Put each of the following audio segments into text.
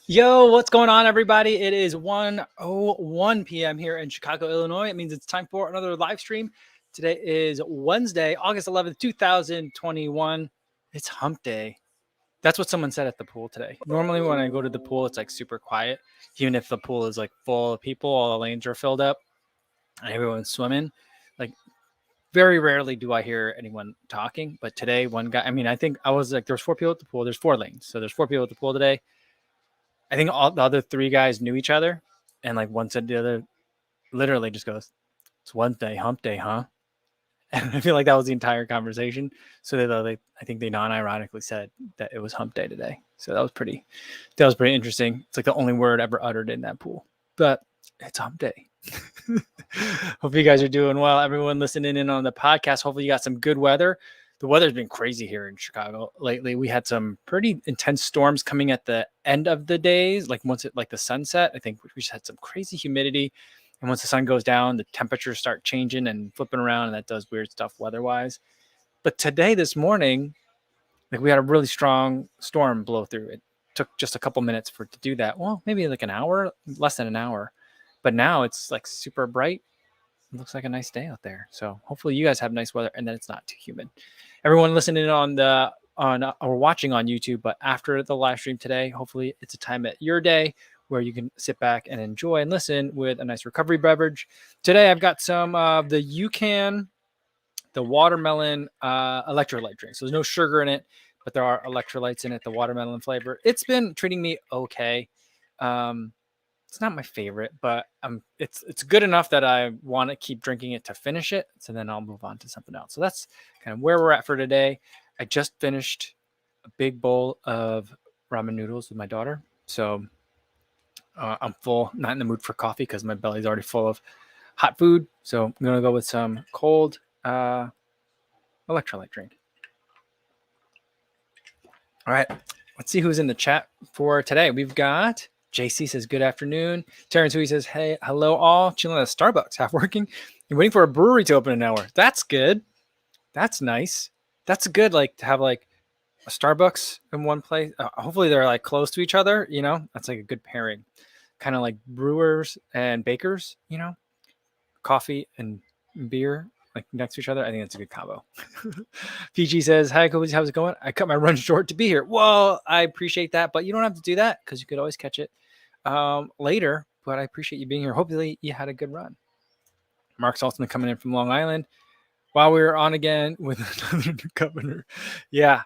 Yo, what's going on, everybody? It is 1:01 p.m. here in Chicago, Illinois. It means it's time for another live stream. Today is Wednesday, August 11th, 2021. It's hump day. That's what someone said at the pool today. Normally, when I go to the pool, it's like super quiet. Even if the pool is like full of people, all the lanes are filled up and everyone's swimming. Like, very rarely do I hear anyone talking. But today, one guy, I think I was like, there's 4 people at the pool. There's 4 lanes. So there's 4 people at the pool today. I think all the other 3 guys knew each other, and like one said to the other, literally just goes, "It's Wednesday, hump day, huh?" And I feel like that was the entire conversation. So I think they non-ironically said that it was hump day today. So that was pretty interesting. It's like the only word ever uttered in that pool, but it's hump day. Hope you guys are doing well. Everyone listening in on the podcast, hopefully you got some good weather. The weather's been crazy here in Chicago lately. We had some pretty intense storms coming at the end of the days, like once it like the sunset. I think we just had some crazy humidity, and once the sun goes down, the temperatures start changing and flipping around, and that does weird stuff weather-wise. But today, this morning, like we had a really strong storm blow through. It took just a couple minutes for it to do that. Well, maybe like an hour, less than an hour. But now it's like super bright. It looks like a nice day out there. So hopefully you guys have nice weather and then it's not too humid. Everyone listening or watching on YouTube, but after the live stream today, hopefully it's a time at your day where you can sit back and enjoy and listen with a nice recovery beverage. Today I've got some of the the watermelon electrolyte drink. So there's no sugar in it, but there are electrolytes in it, the watermelon flavor. It's been treating me okay. It's not my favorite, but it's good enough that I want to keep drinking it to finish it. So then I'll move on to something else. So that's kind of where we're at for today. I just finished a big bowl of ramen noodles with my daughter. So I'm full, not in the mood for coffee because my belly's already full of hot food. So I'm going to go with some cold electrolyte drink. All right. Let's see who's in the chat for today. We've got JC says, good afternoon. Terrence Hui says, hey, hello all. Chilling at a Starbucks, half working. You're waiting for a brewery to open in an hour. That's good. That's nice. That's good, like, to have, like, a Starbucks in one place. Hopefully they're, like, close to each other, you know? That's, like, a good pairing. Kind of like brewers and bakers, you know? Coffee and beer, like, next to each other. I think that's a good combo. PG says, hi, Kofuzi, how's it going? I cut my run short to be here. Well, I appreciate that, but you don't have to do that because you could always catch it later, but I appreciate you being here. Hopefully you had a good run. Mark Saltzman coming in from Long Island. While we were on again with another new governor. Yeah.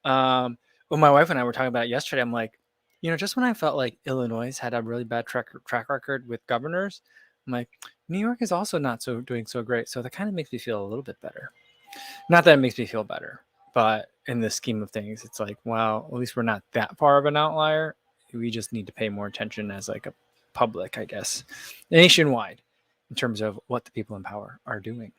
Well, my wife and I were talking about it yesterday. I'm like, you know, just when I felt like Illinois had a really bad track record with governors, I'm like, New York is also not doing so great. So that kind of makes me feel a little bit better. Not that it makes me feel better, but in the scheme of things, it's like, wow, at least we're not that far of an outlier. We just need to pay more attention as like a public, I guess, nationwide in terms of what the people in power are doing.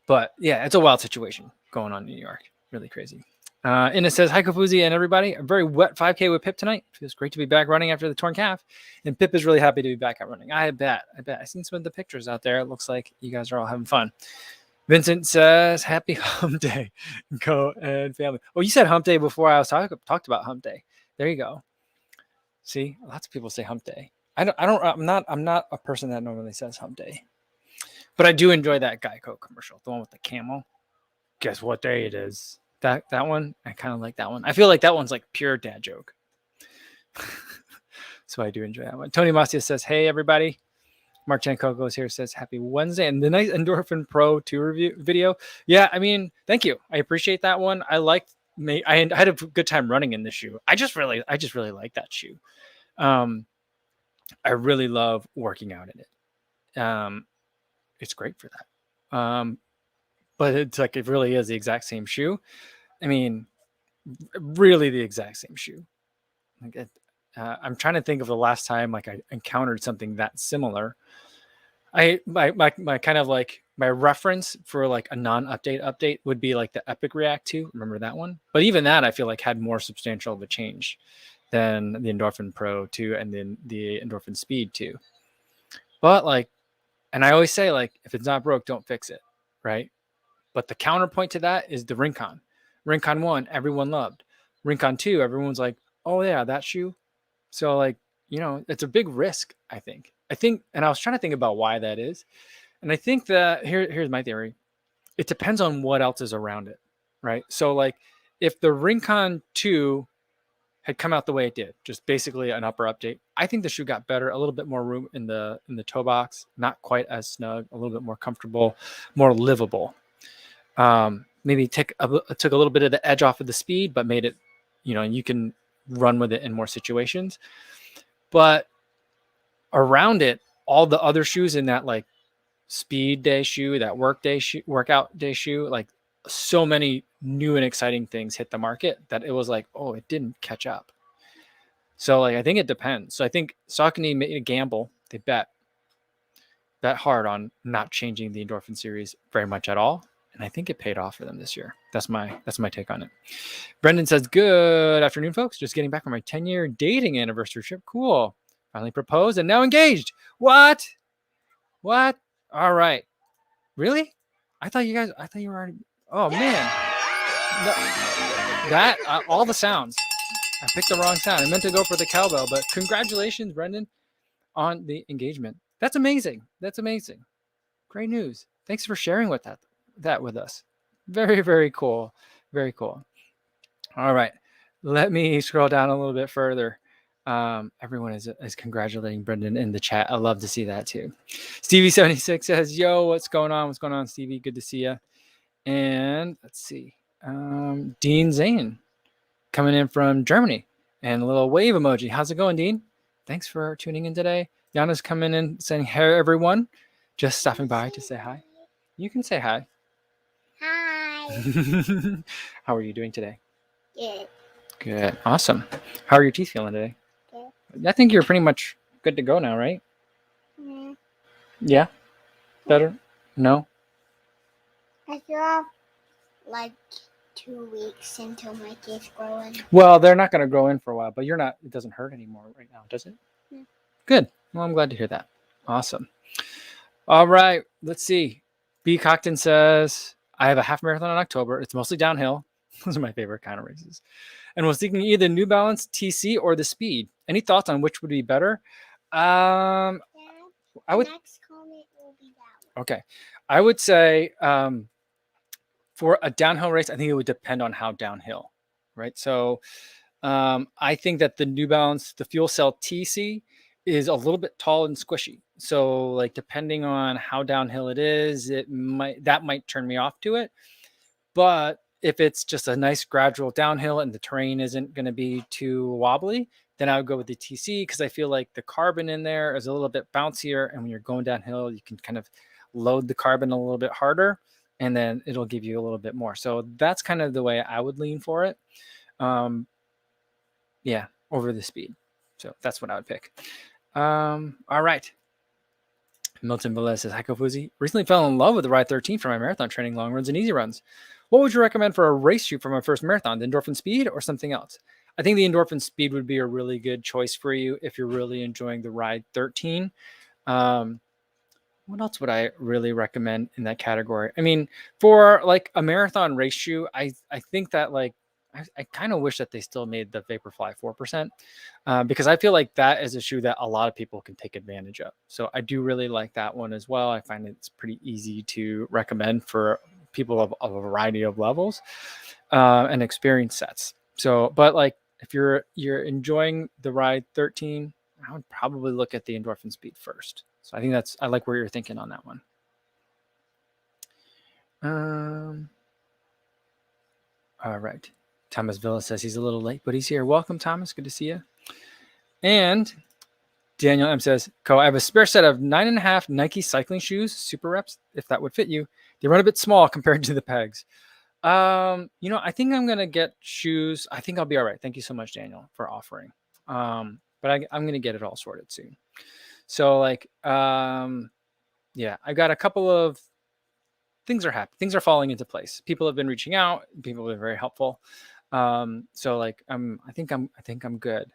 But yeah, it's a wild situation going on in New York. Really crazy. And it says, hi, Kofuzi and everybody. A very wet 5K with Pip tonight. Feels great to be back running after the torn calf. And Pip is really happy to be back out running. I bet. I've seen some of the pictures out there. It looks like you guys are all having fun. Vincent says, happy hump day, Co and family. Oh, you said hump day before I was talked about hump day. There you go. See, lots of people say hump day. I'm not a person that normally says hump day, but I do enjoy that Geico commercial, the one with the camel. Guess what day it is? That one, I kind of like that one. I feel like that one's like pure dad joke. So I do enjoy that one. Tony Masia says, hey, everybody. Mark Chancoco is here, says happy Wednesday, and the nice Endorphin Pro 2 review video. Yeah, I mean, thank you. I appreciate that one. I had a good time running in this shoe. I just really like that shoe. I really love working out in it. It's great for that. But it's like, it really is the exact same shoe. I mean, really the exact same shoe. Like I'm trying to think of the last time like I encountered something that similar. My kind of like my reference for like a non-update would be like the Epic React 2. Remember that one? But even that I feel like had more substantial of a change than the Endorphin Pro 2 and then the Endorphin Speed 2. But like, and I always say like, if it's not broke, don't fix it, right? But the counterpoint to that is the Rincon. Rincon 1, everyone loved. Rincon 2, everyone's like, oh yeah, that shoe, So like, it's a big risk, I think. And I was trying to think about why that is. And I think that here's my theory. It depends on what else is around it, right? So like if the Rincon 2 had come out the way it did, just basically an upper update, I think the shoe got better, a little bit more room in the toe box, not quite as snug, a little bit more comfortable, more livable. Maybe took a little bit of the edge off of the speed, but made it, you can run with it in more situations. But around it, all the other shoes in that like speed day shoe, that workout day shoe, like so many new and exciting things hit the market that it was like, oh, it didn't catch up. So like, I think it depends. So I think Saucony made a gamble. They bet hard on not changing the Endorphin series very much at all. And I think it paid off for them this year. That's my take on it. Brendan says, good afternoon, folks. Just getting back from my 10-year dating anniversary trip. Cool. Finally proposed and now engaged. What? All right. Really? I thought you were already. Oh man. All the sounds. I picked the wrong sound. I meant to go for the cowbell, but congratulations, Brendan, on the engagement. That's amazing. Great news. Thanks for sharing that with us. Very, very cool. Very cool. All right. Let me scroll down a little bit further. Everyone is congratulating Brendan in the chat. I love to see that too. Stevie76 says, yo, what's going on? Stevie? Good to see you. And let's see. Dean Zane coming in from Germany and a little wave emoji. How's it going, Dean? Thanks for tuning in today. Yana's coming in saying, hey, everyone. Just stopping by to say hi. You can say hi. Hi. How are you doing today? Good. Awesome. How are your teeth feeling today? Good. I think you're pretty much good to go now, right? Mm. Yeah? Better? No? I still have like 2 weeks until my teeth grow in. Well, they're not going to grow in for a while, but it doesn't hurt anymore right now, does it? Mm. Good. Well, I'm glad to hear that. Awesome. All right. Let's see. B. Cockton says, I have a half marathon in October. It's mostly downhill. Those are my favorite kind of races. And was thinking either New Balance TC or the Speed. Any thoughts on which would be better? Dad, next comment will be that one. Okay. I would say for a downhill race, I think it would depend on how downhill, right? So I think that the New Balance, the Fuel Cell TC, is a little bit tall and squishy. So like depending on how downhill it is, that might turn me off to it. But if it's just a nice gradual downhill and the terrain isn't going to be too wobbly, then I would go with the TC because I feel like the carbon in there is a little bit bouncier. And when you're going downhill, you can kind of load the carbon a little bit harder and then it'll give you a little bit more. So that's kind of the way I would lean for it. Yeah, over the Speed. So that's what I would pick. All right. Milton Velez says, hi, Kofuzi. Recently fell in love with the Ride 13 for my marathon training, long runs, and easy runs. What would you recommend for a race shoe for my first marathon, the Endorphin Speed or something else? I think the Endorphin Speed would be a really good choice for you if you're really enjoying the Ride 13. What else would I really recommend in that category? I mean, for like a marathon race shoe, I think that like I kind of wish that they still made the Vaporfly 4% because I feel like that is a shoe that a lot of people can take advantage of. So I do really like that one as well. I find it's pretty easy to recommend for people of a variety of levels and experience sets. So, but like if you're enjoying the Ride 13, I would probably look at the Endorphin Speed first. So I think I like where you're thinking on that one. All right. Thomas Villa says he's a little late, but he's here. Welcome, Thomas. Good to see you. And Daniel M says, I have a spare set of 9.5 Nike cycling shoes, Super Reps, if that would fit you. They run a bit small compared to the pegs. I think I'm going to get shoes. I think I'll be all right. Thank you so much, Daniel, for offering. But I'm going to get it all sorted soon. So like, yeah, I got a couple of things are happening. Things are falling into place. People have been reaching out. People have been very helpful. So like, I think I'm good.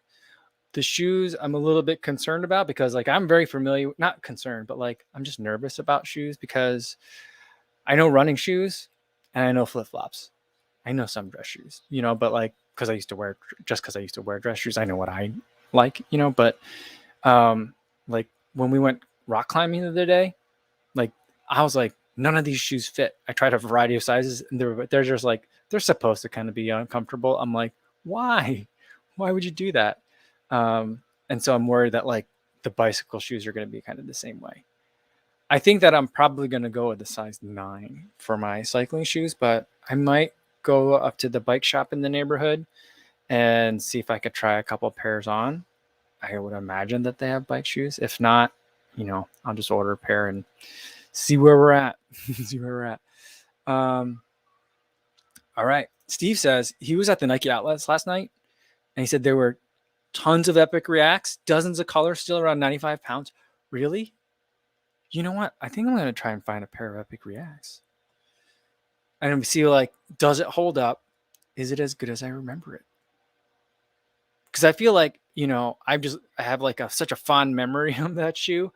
The shoes I'm a little bit concerned about because like I'm very familiar, not concerned, but like I'm just nervous about shoes because I know running shoes and I know flip-flops. I know some dress shoes, but like because I used to wear dress shoes. I know what I like, but like when we went rock climbing the other day, like I was like, none of these shoes fit. I tried a variety of sizes and they're just like, they're supposed to kind of be uncomfortable. I'm like, why would you do that? And so I'm worried that like the bicycle shoes are going to be kind of the same way. I think that I'm probably going to go with the size 9 for my cycling shoes, but I might go up to the bike shop in the neighborhood and see if I could try a couple pairs on. I would imagine that they have bike shoes. If not, I'll just order a pair and see where we're at. All right. Steve says he was at the Nike outlets last night and he said there were tons of Epic Reacts, dozens of colors, still around 95 pounds. Really? You know what? I think I'm going to try and find a pair of Epic Reacts. And see, like, does it hold up? Is it as good as I remember it? Because I feel like, I have like such a fond memory of that shoe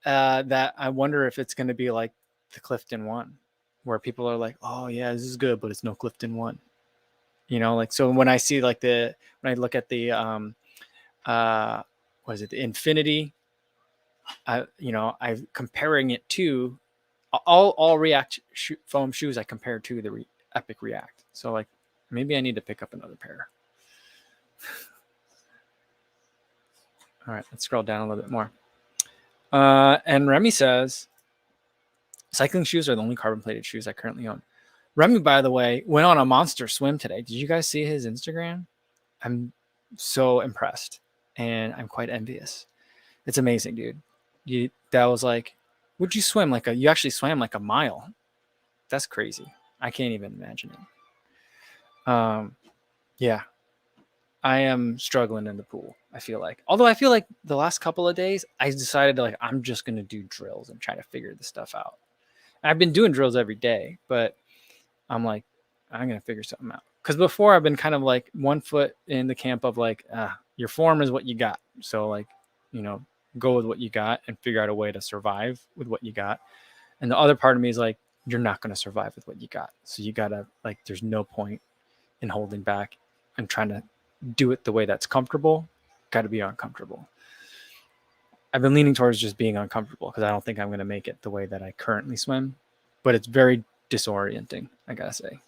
that I wonder if it's going to be like the Clifton one, where people are like, oh yeah, this is good, but it's no Clifton one. Like, so when I see like when I look at the what is it, the Infinity, I'm comparing it to all React foam shoes. I compare to the Epic React. So like maybe I need to pick up another pair. All right, let's scroll down a little bit more. And Remy says, cycling shoes are the only carbon plated shoes I currently own. Remy, by the way, went on a monster swim today. Did you guys see his Instagram? I'm so impressed and I'm quite envious. It's amazing, dude. That was like, would you swim you actually swam like a mile? That's crazy. I can't even imagine it. Yeah, I am struggling in the pool. I feel like, although I feel like the last couple of days, I decided like I'm just gonna do drills and try to figure this stuff out. I've been doing drills every day, but I'm like, I'm gonna figure something out. Because before I've been kind of like one foot in the camp of like, your form is what you got. So like, go with what you got and figure out a way to survive with what you got. And the other part of me is like, you're not gonna survive with what you got. So you gotta like, there's no point in holding back and trying to do it the way that's comfortable. Got to be uncomfortable. I've been leaning towards just being uncomfortable because I don't think I'm going to make it the way that I currently swim, but it's very disorienting, I gotta say.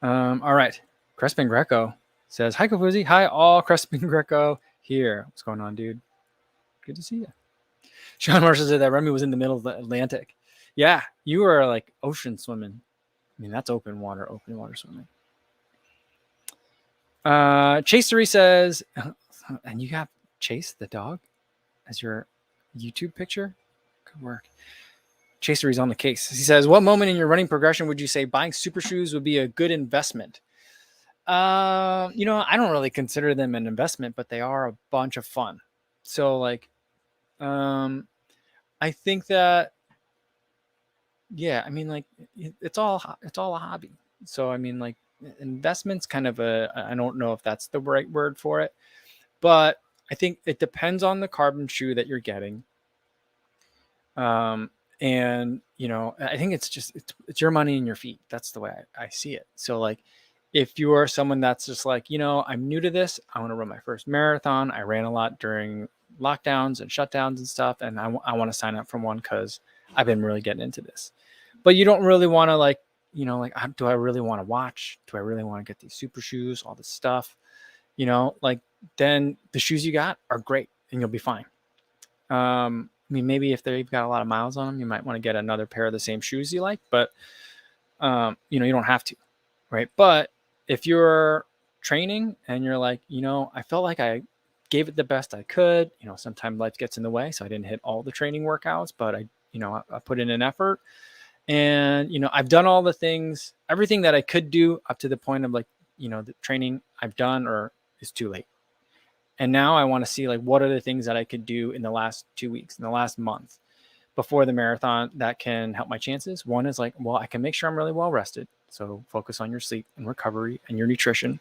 All right. Crespin Greco says, hi, Kofuzi. Hi, all. Crespin Greco here. What's going on, dude? Good to see you. Sean Marshall said that Remy was in the middle of the Atlantic. Yeah, you were like ocean swimming. I mean, that's open water swimming. Chase 3 says, and you got Chase the dog as your YouTube picture? Good work. Chasery's on the case. He says, what moment in your running progression would you say buying super shoes would be a good investment? I don't really consider them an investment, but they are a bunch of fun. So like, I think that, yeah, I mean, like it's all a hobby. So, I mean, like investment's kind of I don't know if that's the right word for it, but I think it depends on the carbon shoe that you're getting. And I think it's just it's your money and your feet. That's the way I see it. So like if you are someone that's just like, I'm new to this, I want to run my first marathon. I ran a lot during lockdowns and shutdowns and stuff, and I want to sign up for one because I've been really getting into this. But you don't really want to like, do I really want to watch? Do I really want to get these super shoes, all this stuff? Like then the shoes you got are great and you'll be fine. I mean, maybe if they've got a lot of miles on them, you might want to get another pair of the same shoes you like, but you don't have to, right? But if you're training and you're like, I felt like I gave it the best I could, sometimes life gets in the way. So I didn't hit all the training workouts, but I put in an effort and, I've done all the things, everything that I could do up to the point of like, the training I've done or is too late. And now I want to see like, what are the things that I could do in the last 2 weeks, in the last month before the marathon that can help my chances. One is like, well, I can make sure I'm really well rested. So focus on your sleep and recovery and your nutrition.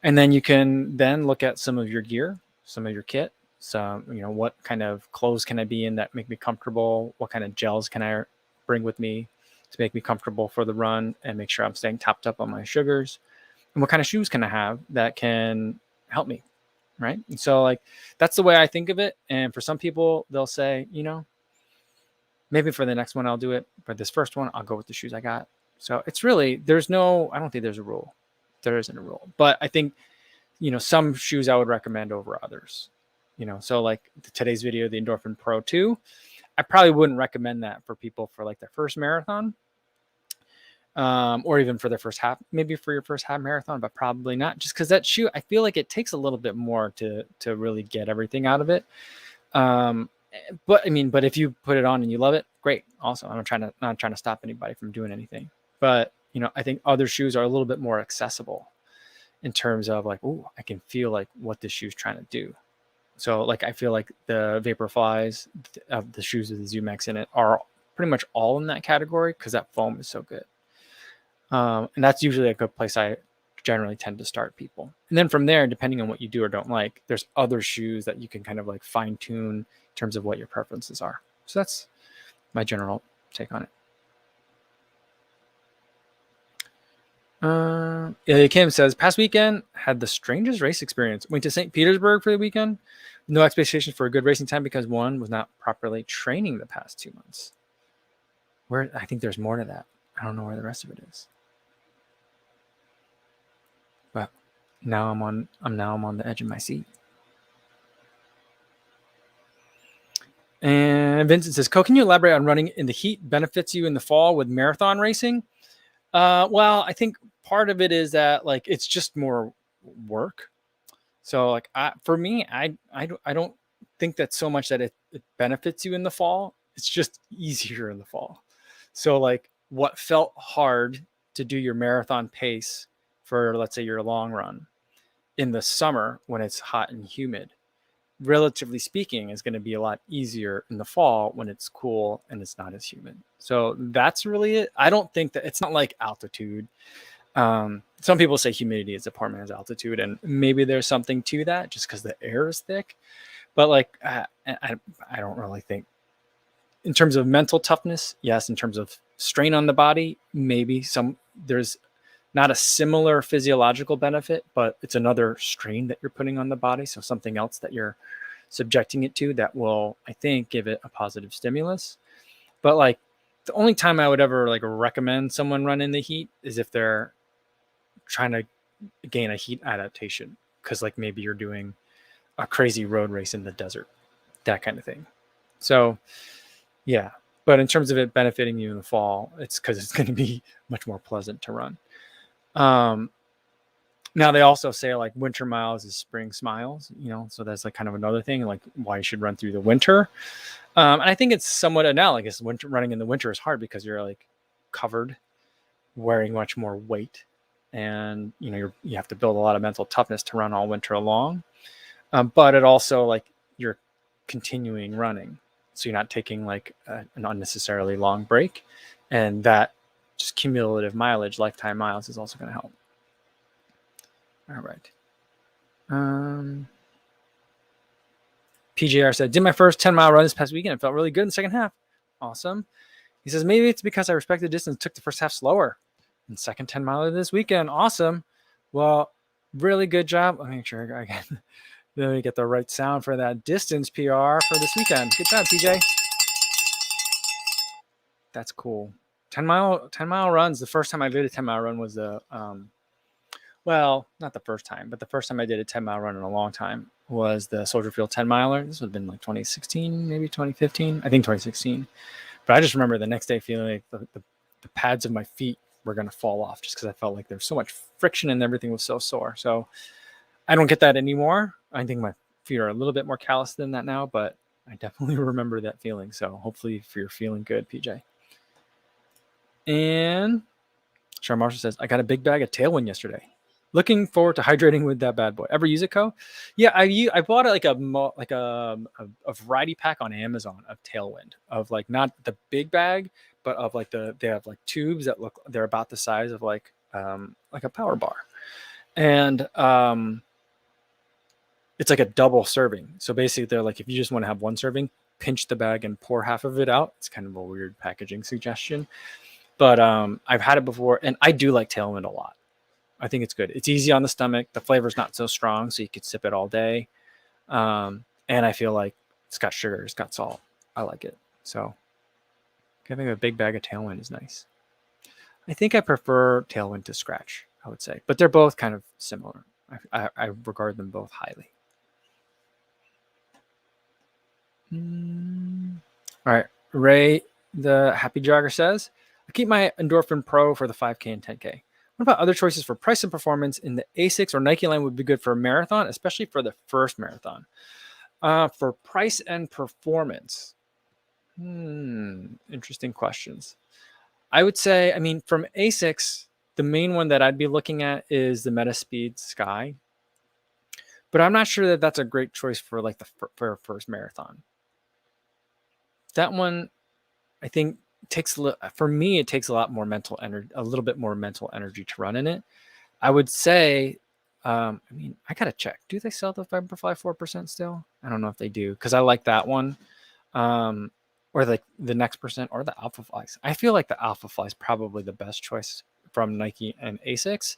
And then you can then look at some of your gear, some of your kit. So, what kind of clothes can I be in that make me comfortable? What kind of gels can I bring with me to make me comfortable for the run and make sure I'm staying topped up on my sugars? And what kind of shoes can I have that can help me, right? And so like that's the way I think of it. And for some people, they'll say, maybe for the next one I'll do it, but this first one I'll go with the shoes I got. So it's really, I don't think there's a rule. There isn't a rule, but I think some shoes I would recommend over others. So like today's video, the Endorphin Pro 2, I probably wouldn't recommend that for people for like their first marathon, or even for their first half, maybe for your first half marathon, but probably not, just because that shoe, I feel like it takes a little bit more to really get everything out of it. But if you put it on and you love it, great, awesome. I'm not trying to stop anybody from doing anything, but I think other shoes are a little bit more accessible in terms of like, oh, I can feel like what this shoe's trying to do. So like, I feel like the Vaporflies of the shoes with the ZoomX in it are pretty much all in that category because that foam is so good. And that's usually a good place I generally tend to start people. And then from there, depending on what you do or don't like, there's other shoes that you can kind of like fine tune in terms of what your preferences are. So that's my general take on it. Kim says, past weekend had the strangest race experience. Went to St. Petersburg for the weekend. No expectations for a good racing time because one was not properly training the past 2 months. I think there's more to that. I don't know where the rest of it is. But now I'm on the edge of my seat. And Vincent says, can you elaborate on running in the heat benefits you in the fall with marathon racing? Well, I think part of it is that like it's just more work. So like for me, I don't think that so much that it benefits you in the fall. It's just easier in the fall. So like what felt hard to do your marathon pace for, let's say, your long run in the summer when it's hot and humid, relatively speaking, is going to be a lot easier in the fall when it's cool and it's not as humid. So that's really it. I don't think that it's not like altitude. Some people say humidity is a poor man's altitude, and maybe there's something to that just because the air is thick. But like, I don't really think in terms of mental toughness. Yes, in terms of strain on the body, maybe there's not a similar physiological benefit, but it's another strain that you're putting on the body. So something else that you're subjecting it to that will, I think, give it a positive stimulus. But like the only time I would ever like recommend someone run in the heat is if they're trying to gain a heat adaptation. Cause like maybe you're doing a crazy road race in the desert, that kind of thing. So yeah, but in terms of it benefiting you in the fall, it's because it's going to be much more pleasant to run. Now they also say like winter miles is spring smiles, so that's like kind of another thing, like why you should run through the winter. And I think it's somewhat analogous. Running in the winter is hard because you're like covered, wearing much more weight, and you have to build a lot of mental toughness to run all winter long. But it also like you're continuing running, so you're not taking like an unnecessarily long break, and that just cumulative mileage, lifetime miles, is also going to help. All right. PJR said, did my first 10-mile run this past weekend. It felt really good in the second half. Awesome. He says, maybe it's because I respect the distance, took the first half slower. And second 10-miler this weekend. Awesome. Well, really good job. Let me make sure I can let me get the right sound for that distance PR for this weekend. Good job, PJ. That's cool. 10-mile runs. The first time I did a 10-mile run was well, not the first time, but the first time I did a 10-mile run in a long time was the Soldier Field 10-miler. This would have been like 2016, maybe 2015. I think 2016. But I just remember the next day feeling like the pads of my feet were going to fall off just because I felt like there was so much friction and everything was so sore. So I don't get that anymore. I think my feet are a little bit more callous than that now, but I definitely remember that feeling. So hopefully you're feeling good, PJ. And Sean Marshall says, I got a big bag of Tailwind yesterday. Looking forward to hydrating with that bad boy. Ever use it, Co? Yeah, I bought like a variety pack on Amazon of Tailwind, of like not the big bag, but of like they have like tubes that they're about the size of like a power bar, and it's like a double serving. So basically, they're like, if you just want to have one serving, pinch the bag and pour half of it out. It's kind of a weird packaging suggestion. but I've had it before, and I do like Tailwind a lot. I think it's good. It's easy on the stomach. The flavor's not so strong, so you could sip it all day. And I feel like it's got sugar, it's got salt. I like it. So having a big bag of Tailwind is nice. I think I prefer Tailwind to Scratch, I would say, but they're both kind of similar. I regard them both highly. All right, Ray, the happy jogger says, I keep my Endorphin Pro for the 5K and 10K. What about other choices for price and performance in the Asics or Nike line would be good for a marathon, especially for the first marathon? For price and performance, interesting questions. I would say, I mean, from Asics, the main one that I'd be looking at is the Metaspeed Sky, but I'm not sure that that's a great choice for like for first marathon. That one, I think takes for me, it takes a lot more mental energy, a little bit more mental energy to run in it. I would say, I mean, I gotta check. Do they sell the Vaporfly 4% still? I don't know if they do because I like that one, or like the next percent or the Alpha Flies. I feel like the Alpha Fly is probably the best choice from Nike and Asics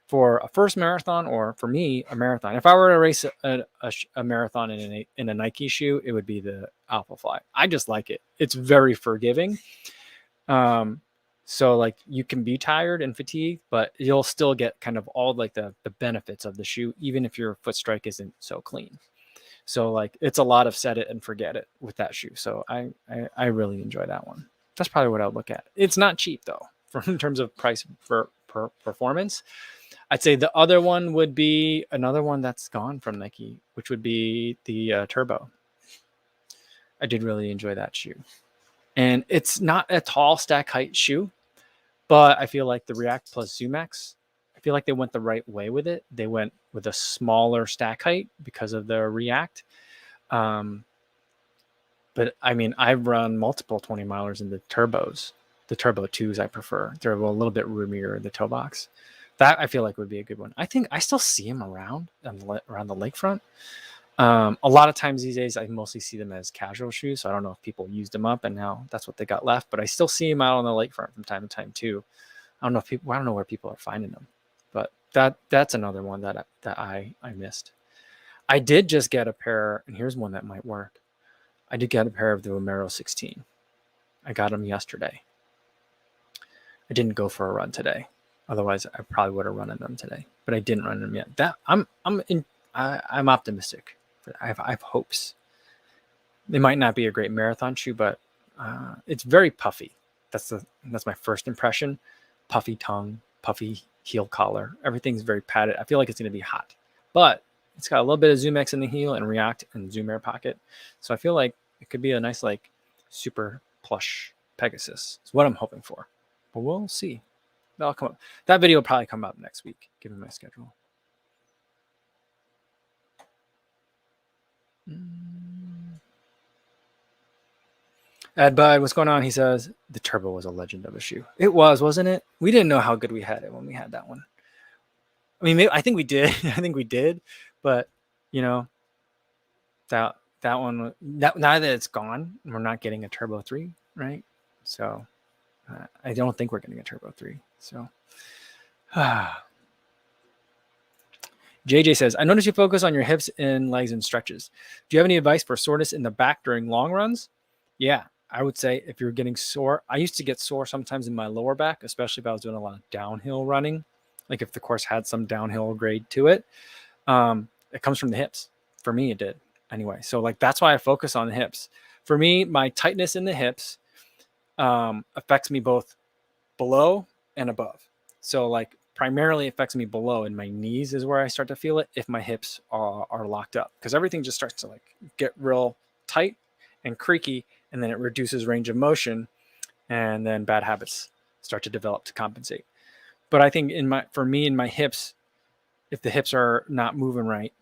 for a first marathon, or for me, a marathon. If I were to race a marathon in a Nike shoe, it would be the Alpha Fly. I just like it. It's very forgiving. So like you can be tired and fatigued, but you'll still get kind of all like the benefits of the shoe, even if your foot strike isn't so clean. So like it's a lot of set it and forget it with that shoe. So I really enjoy that one. That's probably what I would look at. It's not cheap though, in terms of price per performance. I'd say the other one would be another one that's gone from Nike, which would be the Turbo. I did really enjoy that shoe. And it's not a tall stack height shoe, but I feel like the React plus ZoomX, I feel like they went the right way with it. They went with a smaller stack height because of the React. But I mean, I've run multiple 20 milers in the turbos. The Turbo 2s I prefer. They're a little bit roomier in the toe box. That I feel like would be a good one. I think I still see them around the lakefront. A lot of times these days, I mostly see them as casual shoes. So I don't know if people used them up and now that's what they got left. But I still see them out on the lakefront from time to time too. I don't know where people are finding them, but that's another one that I missed. I did just get a pair, and here's one that might work. I did get a pair of the Romero 16. I got them yesterday. I didn't go for a run today. Otherwise, I probably would have run in them today, but I didn't run them yet. I'm optimistic. I have hopes. They might not be a great marathon shoe, but it's very puffy. That's my first impression. Puffy tongue, puffy heel collar. Everything's very padded. I feel like it's going to be hot, but it's got a little bit of ZoomX in the heel and React and Zoom Air pocket. So I feel like it could be a nice, like, super plush Pegasus. It's what I'm hoping for, but we'll see. That'll come up. That video will probably come up next week, given my schedule. Ed Bud, what's going on? He says the Turbo was a legend of a shoe. It was, wasn't it? We didn't know how good we had it when we had that one. I mean, maybe, I think we did. I think we did, but you know, that one, now that it's gone, we're not getting a Turbo 3, right? So I don't think we're getting a Turbo 3. So JJ says, I noticed you focus on your hips and legs and stretches. Do you have any advice for soreness in the back during long runs? Yeah, I would say if you're getting sore, I used to get sore sometimes in my lower back, especially if I was doing a lot of downhill running. Like if the course had some downhill grade to it, it comes from the hips. For me, it did anyway. So like, that's why I focus on the hips. For me, my tightness in the hips affects me both below and above. So like primarily affects me below, and my knees is where I start to feel it if my hips are locked up, because everything just starts to like get real tight and creaky, and then it reduces range of motion, and then bad habits start to develop to compensate. But I think for me in my hips, if the hips are not moving right,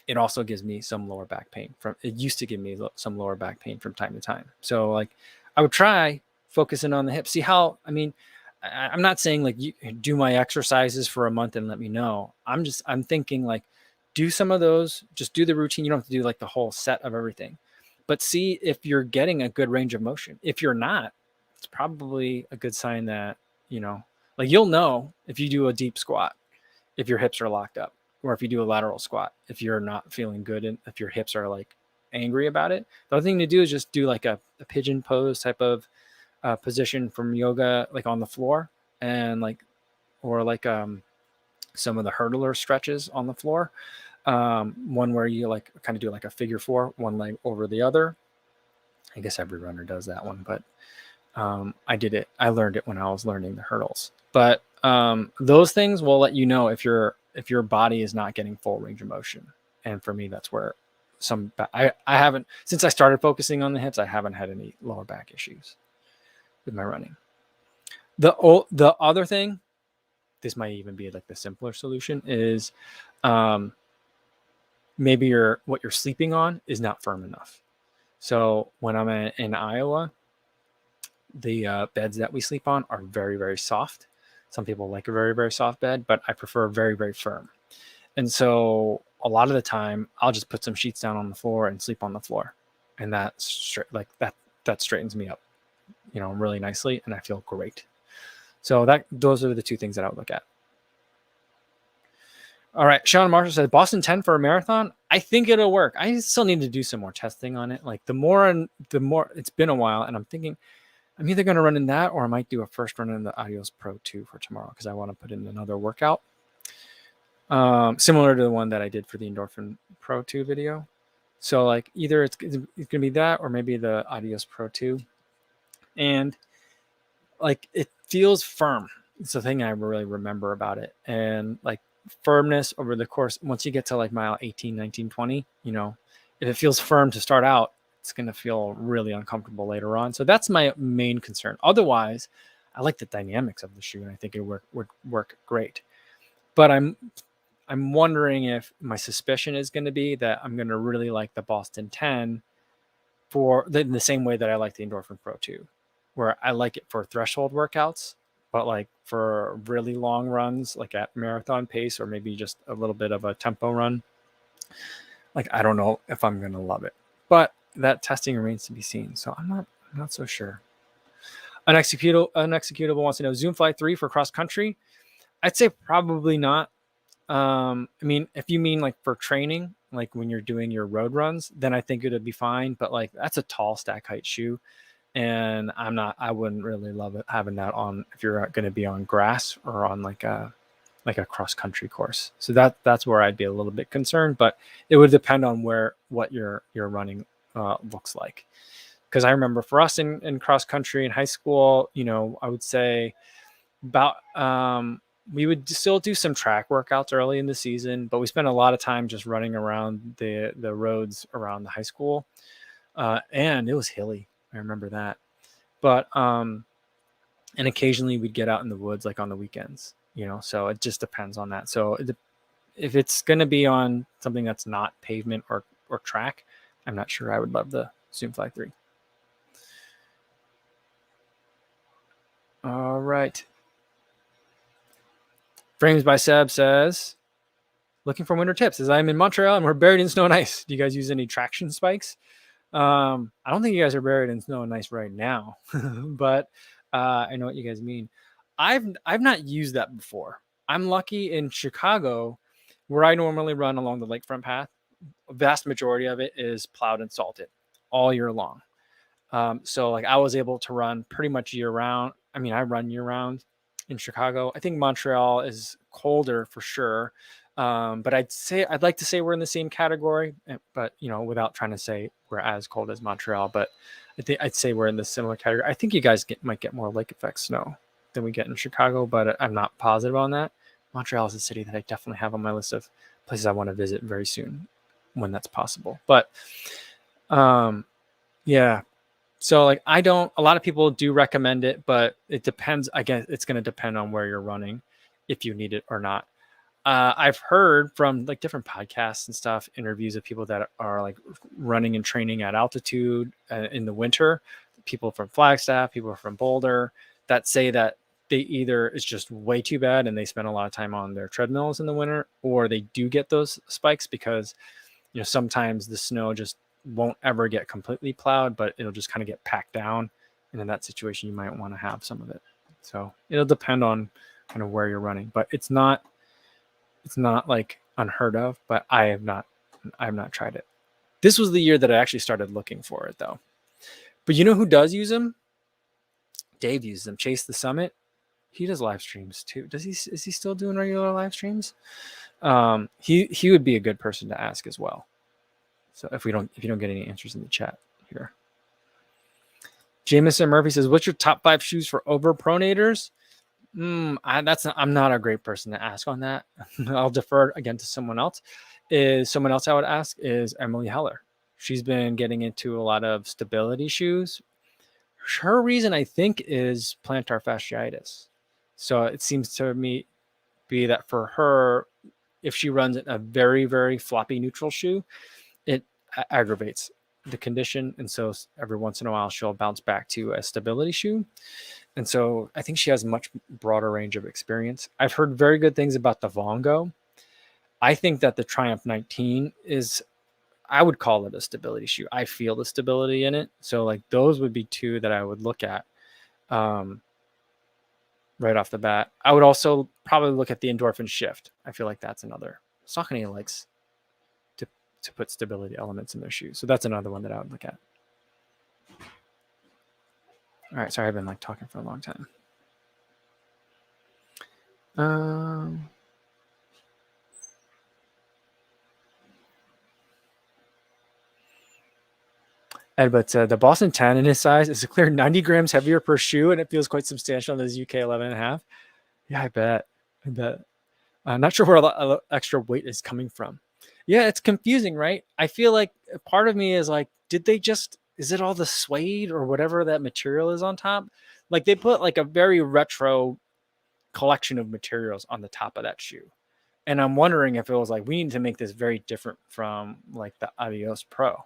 it also gives me some lower back pain. It used to give me some lower back pain from time to time. So like I would try focusing on the hips. See how, I mean, I'm not saying like you do my exercises for a month and let me know. I'm thinking like do some of those, just do the routine. You don't have to do like the whole set of everything, but see if you're getting a good range of motion. If you're not, it's probably a good sign that, like you'll know if you do a deep squat, if your hips are locked up, or if you do a lateral squat, if you're not feeling good and if your hips are like angry about it. The other thing to do is just do like a pigeon pose type of position from yoga, like on the floor, and like, or like some of the hurdler stretches on the floor. One where you like kind of do like a figure four, one leg over the other. I guess every runner does that one, but I learned it when I was learning the hurdles. But those things will let you know if your body is not getting full range of motion. And for me, that's where I haven't, since I started focusing on the hips, I haven't had any lower back issues with my running. The other thing, this might even be like the simpler solution, is maybe what you're sleeping on is not firm enough. So when I'm in Iowa, the beds that we sleep on are very, very soft. Some people like a very, very soft bed, but I prefer very, very firm. And so a lot of the time I'll just put some sheets down on the floor and sleep on the floor. And that's like that straightens me up, really nicely. And I feel great. So those are the two things that I would look at. All right. Sean Marshall says Boston 10 for a marathon. I think it'll work. I still need to do some more testing on it. Like the more it's been a while, and I'm thinking I'm either going to run in that or I might do a first run in the Adios Pro 2 for tomorrow because I want to put in another workout. Similar to the one that I did for the Endorphin Pro 2 video. So like either it's going to be that or maybe the Adios Pro 2. And like it feels firm. It's the thing I really remember about it. And like firmness over the course, once you get to like mile 18, 19, 20, if it feels firm to start out, it's going to feel really uncomfortable later on. So that's my main concern. Otherwise, I like the dynamics of the shoe and I think it would work great. But I'm wondering if my suspicion is going to be that I'm going to really like the Boston 10 in the same way that I like the Endorphin Pro 2, where I like it for threshold workouts, but like for really long runs, like at marathon pace or maybe just a little bit of a tempo run, like I don't know if I'm going to love it. But that testing remains to be seen. So I'm not so sure. Unexecutable wants to know Zoom Flight 3 for cross country. I'd say probably not. I mean, if you mean like for training, like when you're doing your road runs, then I think it'd be fine. But like that's a tall stack height shoe. And I wouldn't really love it having that on if you're going to be on grass or on like a cross country course. So that's where I'd be a little bit concerned, but it would depend on what your running looks like. Because I remember for us in cross country in high school, I would say about we would still do some track workouts early in the season, but we spent a lot of time just running around the roads around the high school, and it was hilly. I remember that, but and occasionally we'd get out in the woods like on the weekends, so it just depends on that. So if it's going to be on something that's not pavement or track, I'm not sure I would love the Zoom Fly 3. All right. Frames by Seb says, looking for winter tips as I'm in Montreal and we're buried in snow and ice. Do you guys use any traction spikes? I don't think you guys are buried in snow and ice right now, but I know what you guys mean. I've not used that before. I'm lucky in Chicago, where I normally run along the lakefront path. A vast majority of it is plowed and salted all year long. So like I was able to run pretty much year round. I mean, I run year round in Chicago. I think Montreal is colder for sure. But I'd like to say we're in the same category, but without trying to say we're as cold as Montreal, but I'd say we're in the similar category. I think you guys might get more lake effect snow than we get in Chicago, but I'm not positive on that. Montreal is a city that I definitely have on my list of places I want to visit very soon when that's possible. But yeah. So like a lot of people do recommend it, but it depends. I guess it's going to depend on where you're running, if you need it or not. I've heard from like different podcasts and stuff, interviews of people that are like running and training at altitude in the winter, people from Flagstaff, people from Boulder, that say that they either it's just way too bad and they spend a lot of time on their treadmills in the winter, or they do get those spikes because sometimes the snow just won't ever get completely plowed, but it'll just kind of get packed down And in that situation, you might want to have some of it. So it'll depend on kind of where you're running, but it's not like unheard of, but I have not tried it. This was the year that I actually started looking for it though. But you know who does use them? Dave uses them. Chase the Summit. He does live streams too. Is he still doing regular live streams? He would be a good person to ask as well. So if you don't get any answers in the chat here. Jameson Murphy says, "What's your top 5 shoes for overpronators?" I'm not a great person to ask on that. I'll defer again to someone else. Someone else I would ask is Emily Heller. She's been getting into a lot of stability shoes. Her reason, I think, is plantar fasciitis. So it seems to me be that for her, if she runs a very, very floppy neutral shoe, it aggravates the condition. And so every once in a while, she'll bounce back to a stability shoe. And so I think she has a much broader range of experience. I've heard very good things about the Vongo. I think that the Triumph 19 is, I would call it a stability shoe. I feel the stability in it. So like those would be 2 that I would look at right off the bat. I would also probably look at the Endorphin Shift. I feel like that's another. Saucony likes to put stability elements in their shoes. So that's another one that I would look at. All right, sorry, I've been like talking for a long time. Ed, but the Boston 10 in his size is a clear 90 grams heavier per shoe, and it feels quite substantial on this UK 11.5. Yeah, I bet. I'm not sure where the extra weight is coming from. Yeah, it's confusing, right? I feel like part of me is like, is it all the suede or whatever that material is on top? Like they put like a very retro collection of materials on the top of that shoe. And I'm wondering if it was like, we need to make this very different from like the Adios Pro.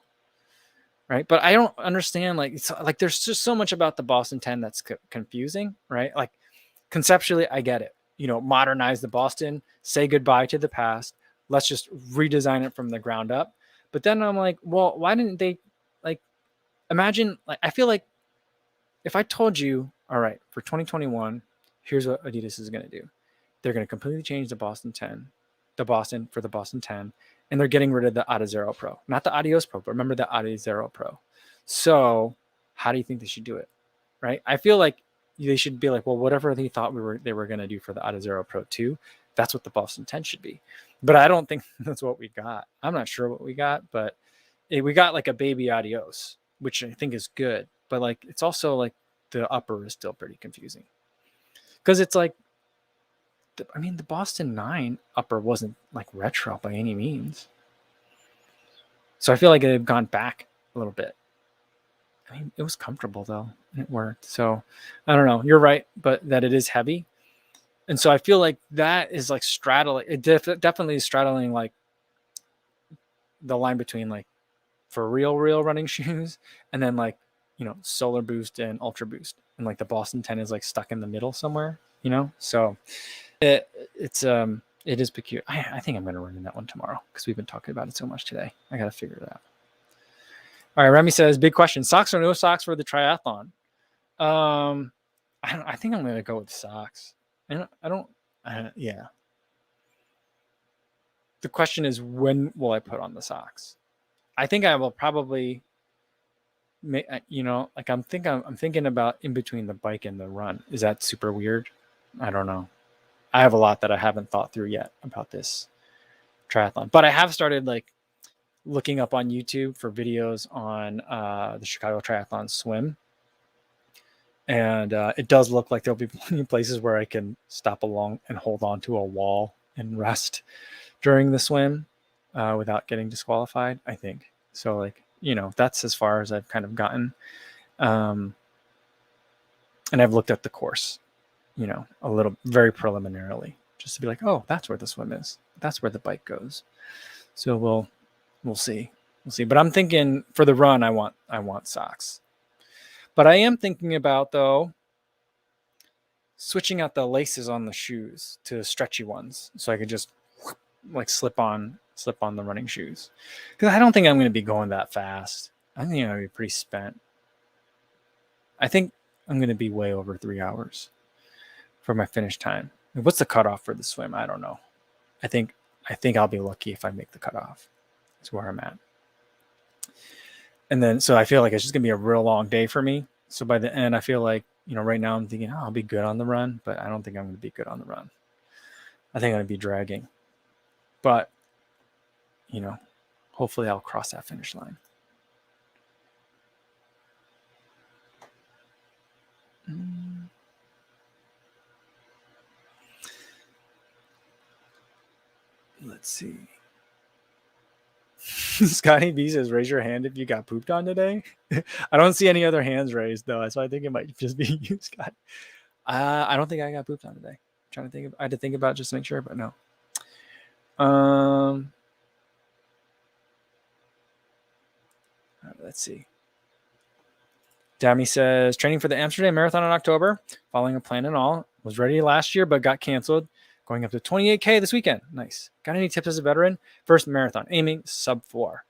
Right. But I don't understand, like there's just so much about the Boston 10 that's confusing, right? Like conceptually, I get it. Modernize the Boston, say goodbye to the past. Let's just redesign it from the ground up. But then I'm like, well, why didn't they imagine, I feel like if I told you, all right, for 2021, here's what Adidas is going to do. They're going to completely change the Boston 10, the Boston for the Boston 10, and they're getting rid of the Adizero Pro. Not the Adios Pro, but remember the Adizero Pro. So how do you think they should do it? Right? I feel like they should be like, well, whatever they thought they were going to do for the Adizero Pro 2, that's what the Boston 10 should be. But I don't think that's what we got. I'm not sure what we got, but we got like a baby Adios, which I think is good. But like, it's also like the upper is still pretty confusing. Because it's like, the Boston 9 upper wasn't like retro by any means. So I feel like they've gone back a little bit. It was comfortable though. It worked. So I don't know. You're right, but that it is heavy. And so I feel like that is like straddling. It definitely is straddling like the line between like for real running shoes and then like, Solar Boost and Ultra Boost. And like the Boston 10 is like stuck in the middle somewhere, So it is peculiar. I think I'm going to run in that one tomorrow because we've been talking about it so much today. I got to figure it out. All right. Remy says, big question. Socks or no socks for the triathlon? I think I'm going to go with socks. Yeah. The question is, when will I put on the socks? I think I will probably, like I'm thinking about in between the bike and the run. Is that super weird? I don't know. I have a lot that I haven't thought through yet about this triathlon, but I have started like looking up on YouTube for videos on the Chicago Triathlon swim. And it does look like there'll be plenty of places where I can stop along and hold on to a wall and rest during the swim without getting disqualified, I think. So like, that's as far as I've kind of gotten. And I've looked at the course, a little very preliminarily just to be like, oh, that's where the swim is. That's where the bike goes. So we'll see. But I'm thinking for the run, I want socks. But I am thinking about though switching out the laces on the shoes to stretchy ones, so I could just like slip on the running shoes. Because I don't think I'm going to be going that fast. I think I'm going to be pretty spent. I think I'm going to be way over 3 hours for my finish time. What's the cutoff for the swim? I don't know. I think I'll be lucky if I make the cutoff. That's where I'm at. And then, so I feel like it's just going to be a real long day for me. So by the end, I feel like, right now I'm thinking, I'll be good on the run, but I don't think I'm going to be good on the run. I think I'm going to be dragging. But, hopefully I'll cross that finish line. Let's see. Scotty B says, raise your hand if you got pooped on today. I don't see any other hands raised, though. So I think it might just be you, Scott. I don't think I got pooped on today. I'm trying to think. I had to think about it just to make sure, but no. Let's see. Dami says, training for the Amsterdam Marathon in October, following a plan and all. Was ready last year, but got canceled. Going up to 28K this weekend. Nice. Got any tips as a veteran? First marathon, aiming sub 4.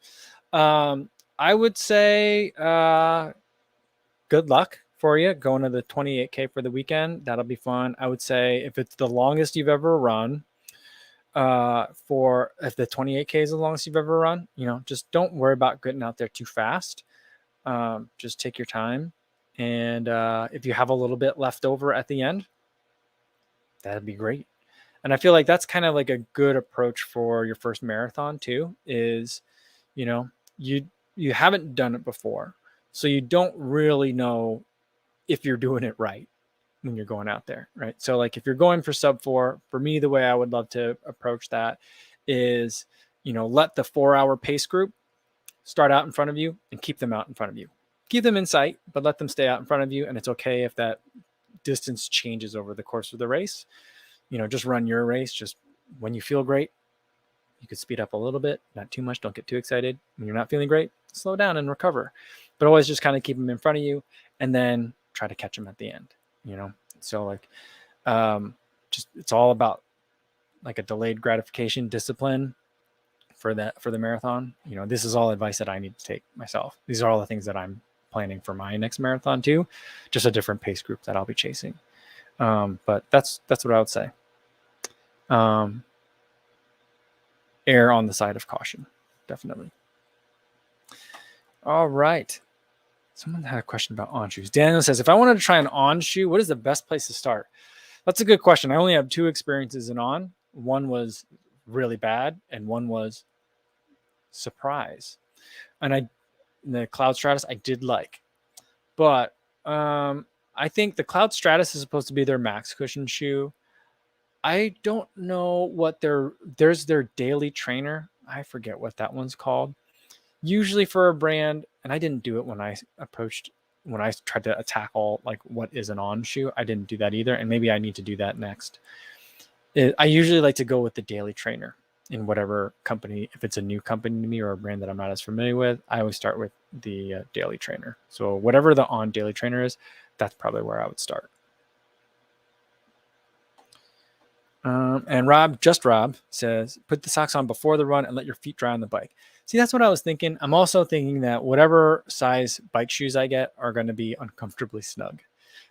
I would say good luck for you going to the 28K for the weekend. That'll be fun. I would say if it's the longest you've ever run, if the 28K is the longest you've ever run, just don't worry about getting out there too fast. Just take your time. And if you have a little bit left over at the end, that'd be great. And I feel like that's kind of like a good approach for your first marathon too, is, you haven't done it before. So you don't really know if you're doing it right when you're going out there, right? So like if you're going for sub 4, for me, the way I would love to approach that is, let the 4-hour pace group start out in front of you and keep them out in front of you. Keep them in sight, but let them stay out in front of you. And it's okay if that distance changes over the course of the race. Just run your race. Just when you feel great, you could speed up a little bit, not too much. Don't get too excited. When you're not feeling great, slow down and recover. But always just kind of keep them in front of you and then try to catch them at the end, So like, just, it's all about like a delayed gratification discipline for the marathon. This is all advice that I need to take myself. These are all the things that I'm planning for my next marathon too, just a different pace group that I'll be chasing. But that's what I would say. Err on the side of caution, definitely. All right. Someone had a question about on shoes. Daniel says, if I wanted to try an on shoe, what is the best place to start? That's a good question. I only have 2 experiences in on. One was really bad and one was surprise. And the Cloud Stratus I did like. But I think the Cloud Stratus is supposed to be their max cushion shoe. I don't know what there's their daily trainer. I forget what that one's called. Usually for a brand, and I didn't do it when I tried to tackle like what is an on shoe. I didn't do that either. And maybe I need to do that next. I usually like to go with the daily trainer in whatever company. If it's a new company to me or a brand that I'm not as familiar with, I always start with the daily trainer. So whatever the on daily trainer is, that's probably where I would start. And Rob says, put the socks on before the run and let your feet dry on the bike. See, that's what I was thinking. I'm also thinking that whatever size bike shoes I get are going to be uncomfortably snug.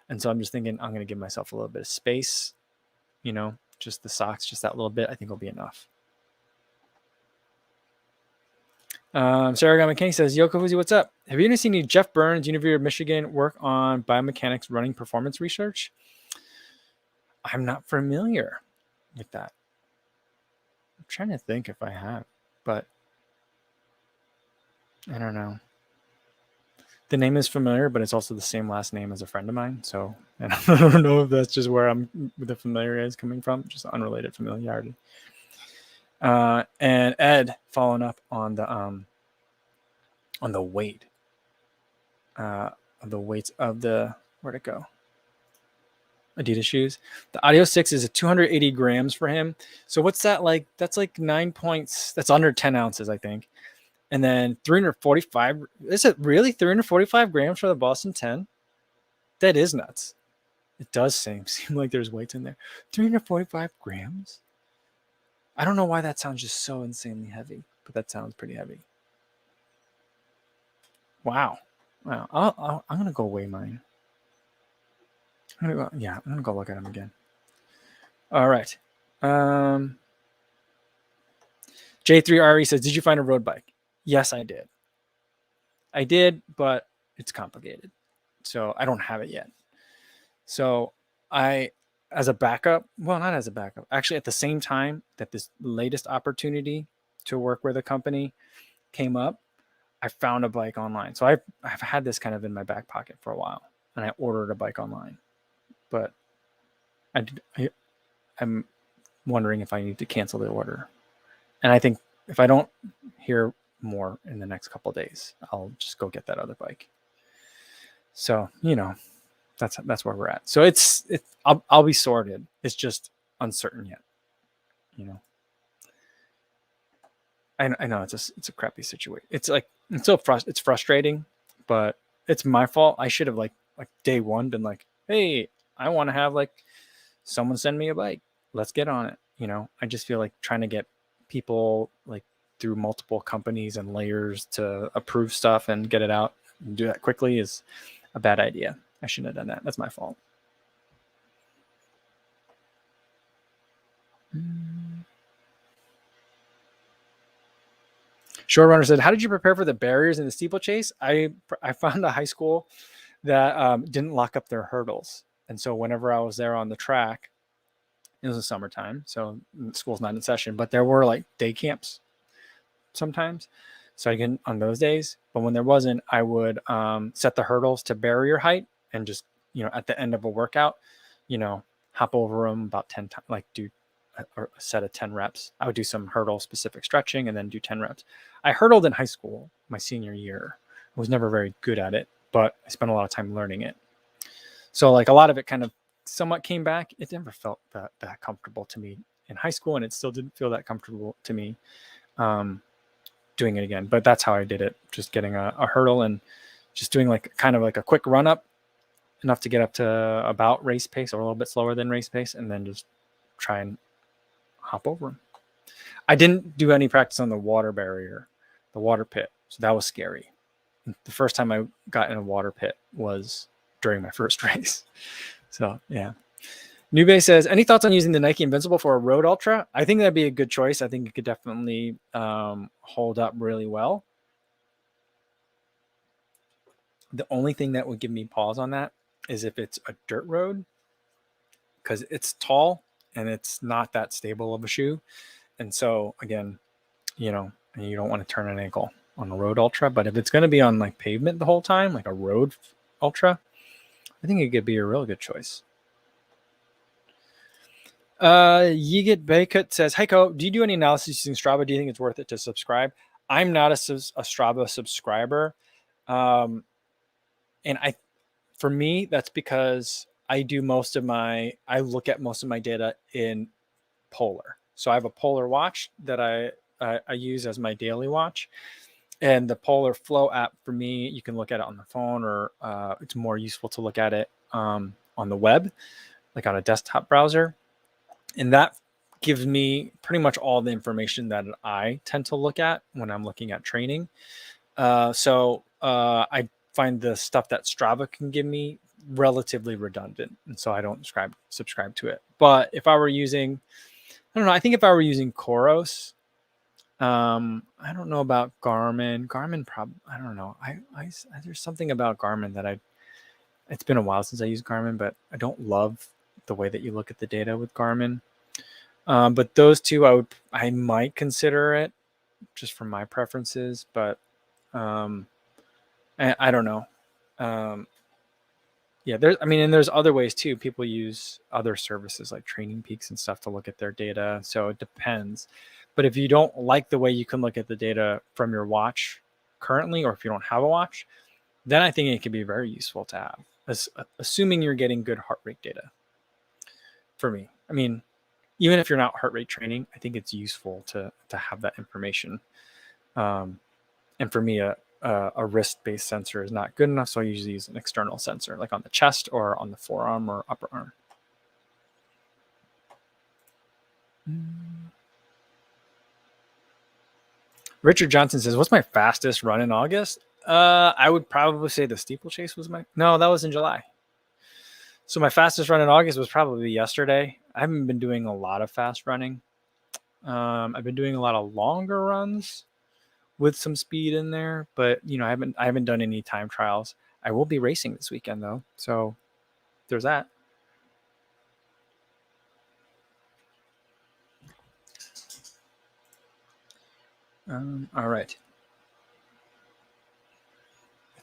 And so I'm just thinking I'm going to give myself a little bit of space, just the socks, just that little bit, I think will be enough. Sarah McKinney says, Yo, Kofuzi, what's up? Have you ever seen any Jeff Burns, University of Michigan, work on biomechanics running performance research? I'm not familiar with that. I'm trying to think if I have, but I don't know. The name is familiar, but it's also the same last name as a friend of mine. So I don't know if that's just where the familiarity is coming from, just unrelated familiarity. And Ed following up on the weight of the weights of the, where'd it go? Adidas shoes. The Audio 6 is 280 grams for him. So what's that like? That's like 9 points. That's under 10 ounces, I think. And then 345. Is it really 345 grams for the Boston 10? That is nuts. It does seem like there's weights in there. 345 grams? I don't know why that sounds just so insanely heavy, but that sounds pretty heavy. Wow. I'm going to go weigh mine. I'm gonna go look at them again. All right. J3RE says, did you find a road bike? Yes, I did. I did, but it's complicated. So I don't have it yet. So as a backup, well, not as a backup, actually at the same time that this latest opportunity to work with a company came up, I found a bike online. So I've had this kind of in my back pocket for a while, and I ordered a bike online. But I'm wondering if I need to cancel the order. And I think if I don't hear more in the next couple of days, I'll just go get that other bike. So, that's where we're at. So I'll be sorted. It's just uncertain yet. I know it's a crappy situation. It's like it's frustrating, but it's my fault. I should have like day one been like, hey, I want to have like someone send me a bike. Let's get on it. I just feel like trying to get people like through multiple companies and layers to approve stuff and get it out and do that quickly is a bad idea. I shouldn't have done that. That's my fault. Short Runner said, how did you prepare for the barriers in the steeplechase? I found a high school that didn't lock up their hurdles. And so whenever I was there on the track, it was the summertime, so school's not in session, but there were like day camps sometimes. So I can on those days, but when there wasn't, I would set the hurdles to barrier height and just, at the end of a workout, hop over them about 10 times, like do a set of 10 reps. I would do some hurdle specific stretching and then do 10 reps. I hurdled in high school my senior year. I was never very good at it, but I spent a lot of time learning it. So like a lot of it kind of somewhat came back. It never felt that comfortable to me in high school, and it still didn't feel that comfortable to me doing it again. But that's how I did it, just getting a hurdle and just doing like kind of like a quick run up, enough to get up to about race pace or a little bit slower than race pace, and then just try and hop over them. I didn't do any practice on the water barrier, the water pit, so that was scary. The first time I got in a water pit was during my first race. So yeah. Nube says, any thoughts on using the Nike Invincible for a road ultra? I think that'd be a good choice. I think it could definitely hold up really well. The only thing that would give me pause on that is if it's a dirt road, because it's tall and it's not that stable of a shoe. And so again, you don't want to turn an ankle on a road ultra, but if it's going to be on like pavement the whole time, like a road ultra, I think it could be a really good choice. Yigit Baykut says, "Hey, Ko, do you do any analysis using Strava? Do you think it's worth it to subscribe?" I'm not a Strava subscriber. And for me, that's because I look at most of my data in Polar. So I have a Polar watch that I use as my daily watch. And the Polar Flow app, for me, you can look at it on the phone, or it's more useful to look at it on the web, like on a desktop browser. And that gives me pretty much all the information that I tend to look at when I'm looking at training. So I find the stuff that Strava can give me relatively redundant, and so I don't subscribe to it. But if I were using, I don't know, I think if I were using Koros, I don't know about Garmin. I don't know. I there's something about Garmin that it's been a while since I used Garmin, but I don't love the way that you look at the data with Garmin. But those two, I might consider it just from my preferences, but I don't know. Yeah, and there's other ways too. People use other services like Training Peaks and stuff to look at their data. So it depends. But if you don't like the way you can look at the data from your watch currently, or if you don't have a watch, then I think it can be very useful to have, assuming you're getting good heart rate data. For me, even if you're not heart rate training, I think it's useful to have that information. And for me, a wrist-based sensor is not good enough, so I usually use an external sensor, like on the chest or on the forearm or upper arm. Richard Johnson says, what's my fastest run in August? I would probably say the steeplechase was no, that was in July. So my fastest run in August was probably yesterday. I haven't been doing a lot of fast running. I've been doing a lot of longer runs with some speed in there, but I haven't done any time trials. I will be racing this weekend though, so there's that. All right.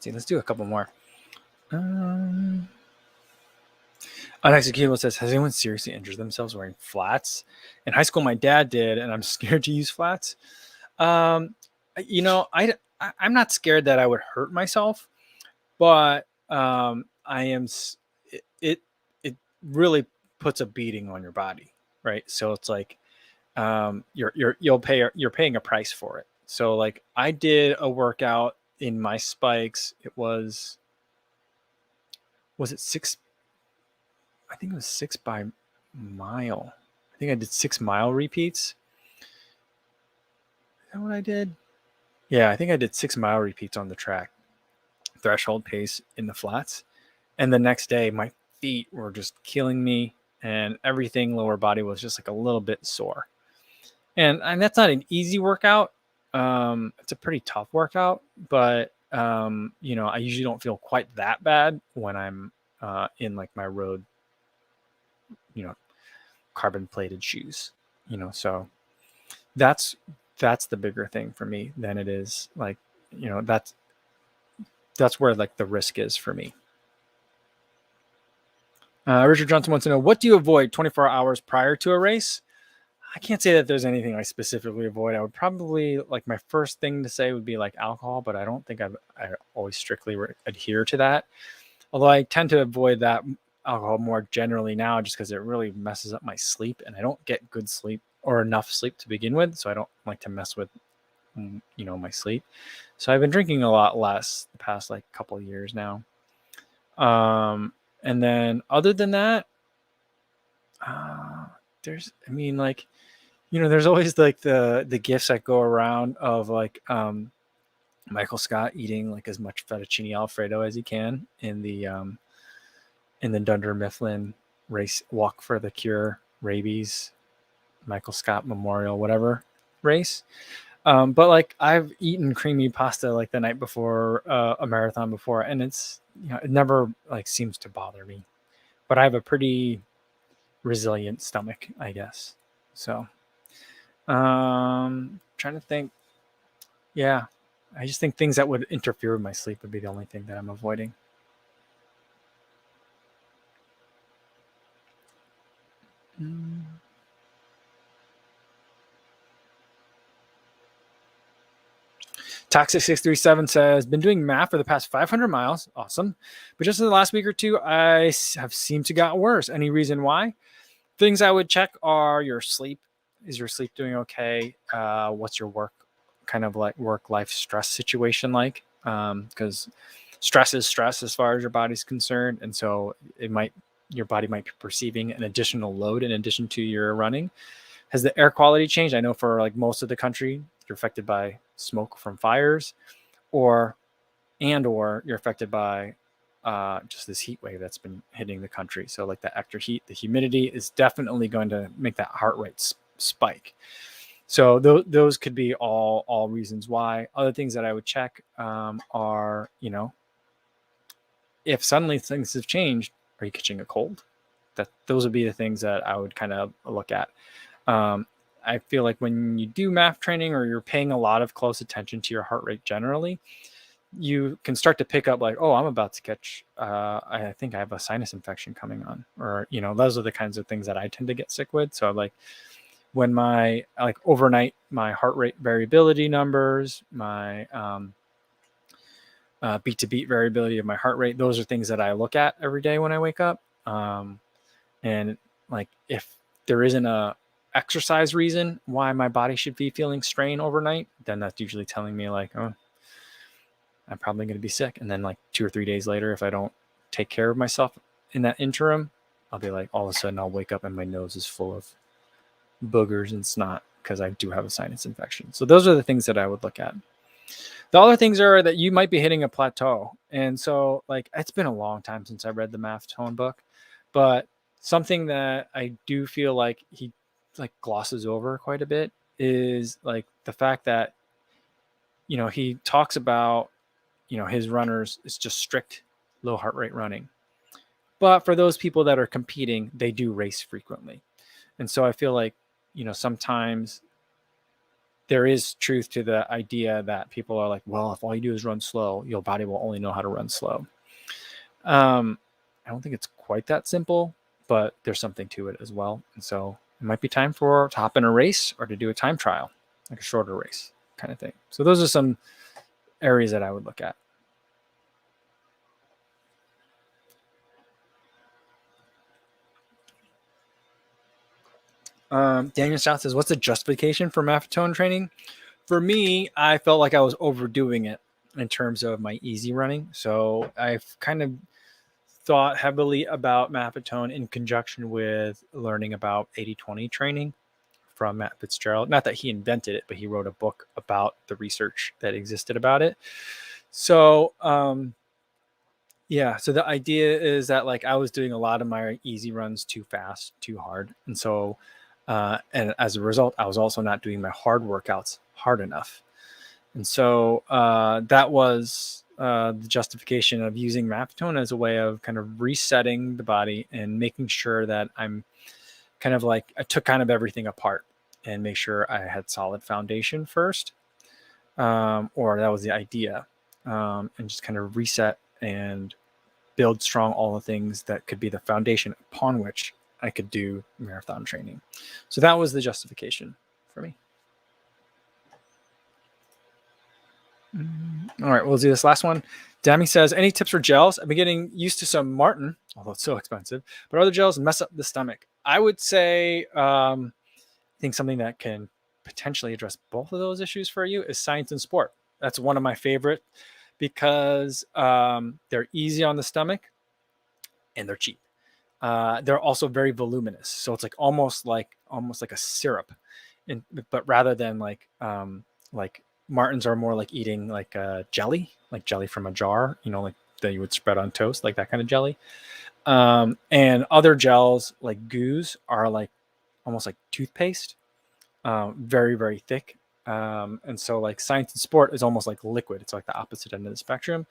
Let's do a couple more. Unexecutable says, has anyone seriously injured themselves wearing flats? In high school, my dad did, and I'm scared to use flats. I'm not scared that I would hurt myself, but I am. It really puts a beating on your body, right? So it's like you're paying a price for it. So like I did a workout in my spikes. Was it 6? I think it was 6 by mile. I think I did 6 mile repeats. Is that what I did? Yeah, I think I did 6 mile repeats on the track, threshold pace in the flats. And the next day, my feet were just killing me, and everything lower body was just like a little bit sore. And that's not an easy workout. It's a pretty tough workout, but I usually don't feel quite that bad when I'm in like my road, carbon plated shoes. So that's the bigger thing for me than it is like, that's where like the risk is for me. Richard Johnson wants to know, what do you avoid 24 hours prior to a race? I can't say that there's anything I specifically avoid. I would probably, like, my first thing to say would be like alcohol, but I don't think I always strictly adhere to that. Although I tend to avoid that alcohol more generally now, just because it really messes up my sleep, and I don't get good sleep or enough sleep to begin with. So I don't like to mess with, my sleep. So I've been drinking a lot less the past like couple of years now. And then other than that, there's always like the gifts that go around of like Michael Scott eating like as much fettuccine Alfredo as he can in the Dunder Mifflin race, Walk for the Cure rabies, Michael Scott Memorial, whatever race. But like I've eaten creamy pasta like the night before a marathon before, and it's, it never like seems to bother me. But I have a pretty resilient stomach, I guess. So trying to think. Yeah, I just think things that would interfere with my sleep would be the only thing that I'm avoiding. Toxic 637 says, been doing math for the past 500 miles. Awesome. But just in the last week or two, I have seemed to got worse. Any reason why? Things I would check are your sleep. Is your sleep doing okay? What's your work life stress situation like? Because stress is stress as far as your body's concerned. And so your body might be perceiving an additional load in addition to your running. Has the air quality changed? I know for like most of the country, you're affected by smoke from fires, or you're affected by just this heat wave that's been hitting the country. So like the extra heat, the humidity is definitely going to make that heart rate spike. So those could be all reasons why. Other things that I would check are, if suddenly things have changed, are you catching a cold? Those would be the things that I would kind of look at. I feel like when you do MAF training, or you're paying a lot of close attention to your heart rate generally, you can start to pick up like, oh, I'm about to catch, I think I have a sinus infection coming on, or, those are the kinds of things that I tend to get sick with. So like when my overnight, my heart rate variability numbers, my beat to beat variability of my heart rate, those are things that I look at every day when I wake up. And like if there isn't a exercise reason why my body should be feeling strain overnight, then that's usually telling me like, oh, I'm probably going to be sick. And then like 2 or 3 days later, if I don't take care of myself in that interim, I'll be like, all of a sudden I'll wake up and my nose is full of boogers and snot because I do have a sinus infection. So those are the things that I would look at. The other things are that you might be hitting a plateau. And so like, it's been a long time since I read the Math Tone book, But something that I do feel like he like glosses over quite a bit is like the fact that, he talks about, his runners is just strict low heart rate running. But for those people that are competing, they do race frequently. And so I feel like, sometimes there is truth to the idea that people are like, well, if all you do is run slow, your body will only know how to run slow. I don't think it's quite that simple, but there's something to it as well. And so it might be time to hop in a race or to do a time trial, like a shorter race kind of thing. So those are some areas that I would look at. Daniel South says, what's the justification for marathon training? For me, I felt like I was overdoing it in terms of my easy running. So I've kind of thought heavily about marathon in conjunction with learning about 80-20 training from Matt Fitzgerald. Not that he invented it, but he wrote a book about the research that existed about it. So, yeah. So the idea is that like I was doing a lot of my easy runs too fast, too hard. And so, and as a result, I was also not doing my hard workouts hard enough. And so that was the justification of using marathon as a way of kind of resetting the body and making sure that I'm kind of like, I took kind of everything apart and make sure I had solid foundation first. Or that was the idea. And just kind of reset and build strong all the things that could be the foundation upon which I could do marathon training. So that was the justification for me. All right, we'll do this last one. Dami says, any tips for gels? I've been getting used to some Martin, although it's so expensive, but other gels mess up the stomach. I would say, I think something that can potentially address both of those issues for you is Science and Sport. That's one of my favorite because they're easy on the stomach and they're cheap. They're also very voluminous, so it's like almost like a syrup, but rather than like Martins are more like eating like jelly, like jelly from a jar, like that you would spread on toast, like that kind of jelly. And other gels like goos are like almost like toothpaste, very very thick. And so like Science and Sport is almost like liquid. It's like the opposite end of the spectrum.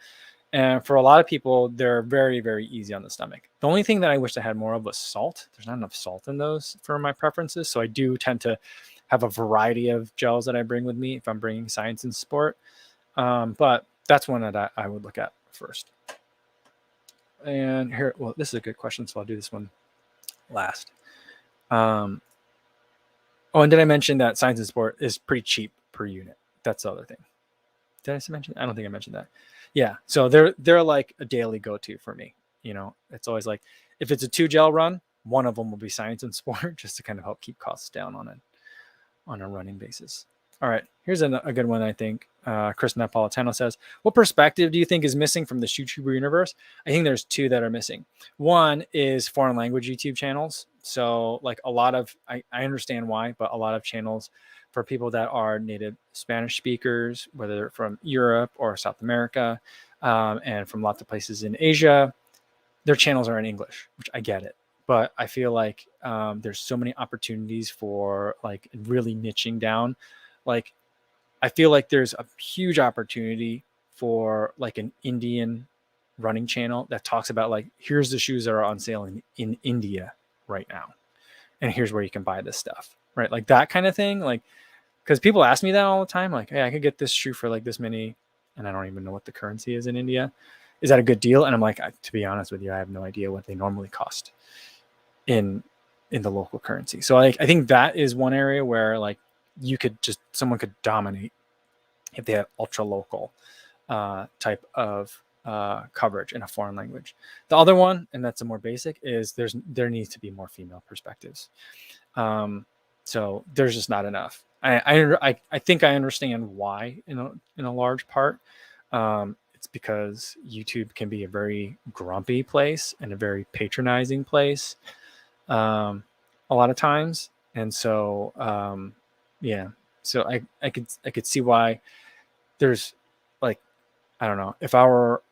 And for a lot of people, they're very, very easy on the stomach. The only thing that I wish I had more of was salt. There's not enough salt in those for my preferences. So I do tend to have a variety of gels that I bring with me if I'm bringing Science and Sport. But that's one that I would look at first. And here, well, this is a good question, so I'll do this one last. Oh, and did I mention that Science and Sport is pretty cheap per unit? That's the other thing. Did I mention? I don't think I mentioned that. Yeah, so they're like a daily go-to for me. It's always like if it's a 2 gel run, one of them will be Science and Sport just to kind of help keep costs down on a running basis. All right, here's a good one, I think. Chris Napolitano says, what perspective do you think is missing from the YouTuber universe? I think there's 2 that are missing. One is foreign language YouTube channels. So like a lot of, I understand why, but a lot of channels for people that are native Spanish speakers, whether they're from Europe or South America, and from lots of places in Asia, their channels are in English, which I get it. But I feel like there's so many opportunities for like really niching down. Like I feel like there's a huge opportunity for like an Indian running channel that talks about like, here's the shoes that are on sale in India right now. And here's where you can buy this stuff, right? Like that kind of thing. Like, because people ask me that all the time. Like, hey, I could get this shoe for like this many, and I don't even know what the currency is in India. Is that a good deal? And I'm like, to be honest with you, I have no idea what they normally cost in the local currency. So I think that is one area where like someone could dominate if they have ultra local type of coverage in a foreign language. The other one, and that's a more basic, is there needs to be more female perspectives. So there's just not enough. I think I understand why in a large part. It's because YouTube can be a very grumpy place and a very patronizing place a lot of times. And so yeah, so I could see why there's like, I don't know, if I were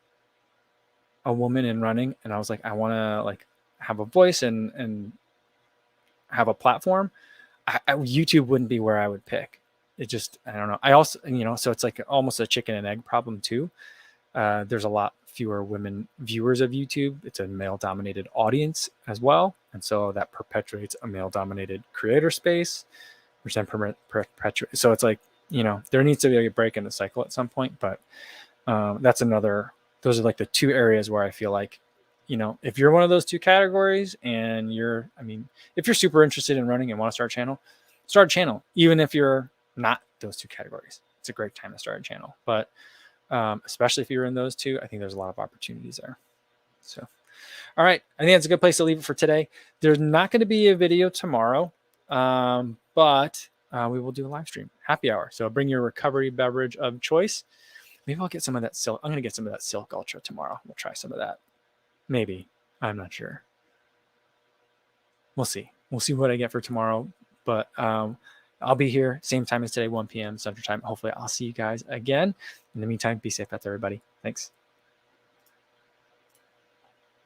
a woman in running and I was like, I want to like have a voice and have a platform, YouTube wouldn't be where I would pick. It just, I don't know. I also, so it's like almost a chicken and egg problem too. There's a lot fewer women viewers of YouTube. It's a male dominated audience as well. And so that perpetuates a male dominated creator space, which then perpetuates. So it's like, there needs to be a break in the cycle at some point, but those are like the two areas where I feel like, if you're one of those two categories and if you're super interested in running and want to start a channel, even if you're not those two categories, it's a great time to start a channel. But especially if you're in those two, I think there's a lot of opportunities there. So, all right. I think that's a good place to leave it for today. There's not going to be a video tomorrow, but we will do a live stream happy hour. So bring your recovery beverage of choice. Maybe I'll get some of that silk. I'm going to get some of that Silk Ultra tomorrow. We'll try some of that. Maybe. I'm not sure. We'll see. We'll see what I get for tomorrow. But I'll be here same time as today, 1 p.m. Central Time. Hopefully I'll see you guys again. In the meantime, be safe out there, everybody. Thanks.